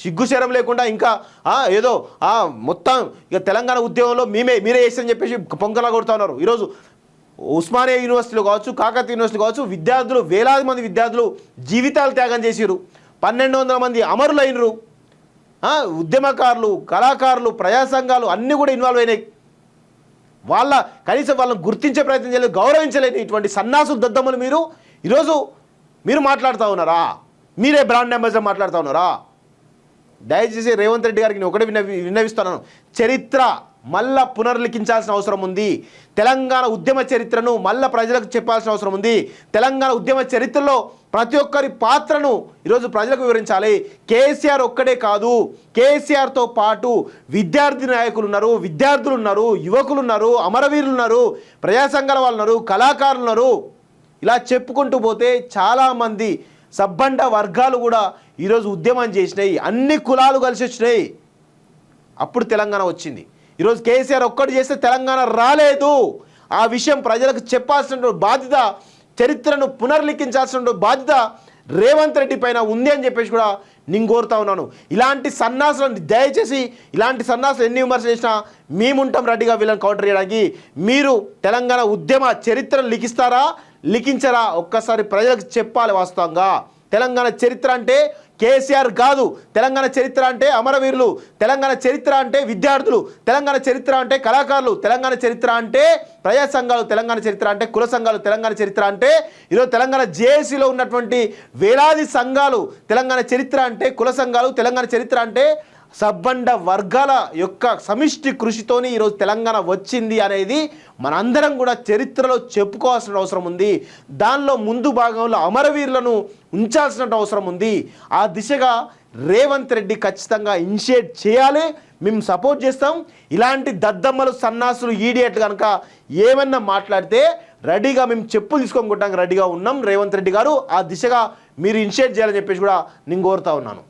సిగ్గుశరం లేకుండా ఇంకా ఏదో మొత్తం ఇక తెలంగాణ ఉద్యమంలో మీరే చేస్తారని చెప్పేసి పొంగలా కొడుతూ ఉన్నారు. ఈరోజు ఉస్మానియా యూనివర్సిటీలో కావచ్చు, కాకతీయ యూనివర్సిటీలో కావచ్చు, విద్యార్థులు వేలాది మంది విద్యార్థులు జీవితాలు త్యాగం చేసిరు. 1200 మంది అమరులైనరు. ఉద్యమకారులు, కళాకారులు, ప్రజా సంఘాలు అన్నీ కూడా ఇన్వాల్వ్ అయినాయి. కనీసం వాళ్ళని గుర్తించే ప్రయత్నం చేయలేదు, గౌరవించలేదు. ఇటువంటి సన్నాసులు దద్దమ్మలు ఈరోజు మీరు మాట్లాడుతూ ఉన్నారా? మీరే బ్రాండ్ అంబాసిడర్ మాట్లాడుతూ ఉన్నారా? దయచేసి రేవంత్ రెడ్డి గారికి నేను ఒకటి విన్నవిస్తున్నాను. చరిత్ర మళ్ళా పునర్లిఖించాల్సిన అవసరం ఉంది. తెలంగాణ ఉద్యమ చరిత్రను మళ్ళా ప్రజలకు చెప్పాల్సిన అవసరం ఉంది. తెలంగాణ ఉద్యమ చరిత్రలో ప్రతి ఒక్కరి పాత్రను ఈరోజు ప్రజలకు వివరించాలి. కేసీఆర్ ఒక్కడే కాదు, కేసీఆర్తో పాటు విద్యార్థి నాయకులు ఉన్నారు, విద్యార్థులు ఉన్నారు, యువకులు ఉన్నారు, అమరవీరులు ఉన్నారు, ప్రజా సంఘాల వాళ్ళు ఉన్నారు, కళాకారులు ఉన్నారు. ఇలా చెప్పుకుంటూ పోతే చాలామంది సబ్బండ వర్గాలు కూడా ఈరోజు ఉద్యమం చేసినాయి. అన్ని కులాలు కలిసి వచ్చినాయి. అప్పుడు తెలంగాణ వచ్చింది. ఈరోజు కేసీఆర్ ఒక్కటి చేస్తే తెలంగాణ రాలేదు. ఆ విషయం ప్రజలకు చెప్పాల్సిన బాధ్యత, చరిత్రను పునర్లిఖించాల్సిన బాధ్యత రేవంత్ రెడ్డి పైన ఉంది అని చెప్పేసి కూడా నేను కోరుతా ఉన్నాను. ఇలాంటి సన్నాసులను దయచేసి, ఇలాంటి సన్నాసులు ఎన్ని విమర్శలు చేసినా మేముంటాం రెడ్డిగా వీళ్ళని కౌంటర్ చేయడానికి. మీరు తెలంగాణ ఉద్యమ చరిత్రను లిఖించరా ఒక్కసారి ప్రజలకు చెప్పాలి. వాస్తవంగా తెలంగాణ చరిత్ర అంటే కేసీఆర్ కాదు, తెలంగాణ చరిత్ర అంటే అమరవీరులు, తెలంగాణ చరిత్ర అంటే విద్యార్థులు, తెలంగాణ చరిత్ర అంటే కళాకారులు, తెలంగాణ చరిత్ర అంటే ప్రజా సంఘాలు, తెలంగాణ చరిత్ర అంటే కుల సంఘాలు, తెలంగాణ చరిత్ర అంటే ఈరోజు తెలంగాణ జేఏసీలో ఉన్నటువంటి వేలాది సంఘాలు, తెలంగాణ చరిత్ర అంటే కుల సంఘాలు, తెలంగాణ చరిత్ర అంటే సబ్బండ వర్గాల యొక్క సమిష్టి కృషితోని ఈరోజు తెలంగాణ వచ్చింది అనేది మనందరం కూడా చరిత్రలో చెప్పుకోవాల్సిన అవసరం ఉంది. దానిలో ముందు భాగంలో అమరవీరులను ఉంచాల్సిన అవసరం ఉంది. ఆ దిశగా రేవంత్ రెడ్డి ఖచ్చితంగా ఇనిషియేట్ చేయాలి. మేము సపోర్ట్ చేస్తాం. ఇలాంటి దద్దమ్మలు, సన్నాసులు, ఈడియట్లు కనుక ఏమన్నా మాట్లాడితే రెడీగా మేము చెప్పులు తీసుకొని కొట్టడానికి రెడీగా ఉన్నాం. రేవంత్ రెడ్డి గారు ఆ దిశగా మీరు ఇనిషియేట్ చేయాలని చెప్పేసి కూడా నేను కోరుతా ఉన్నాను.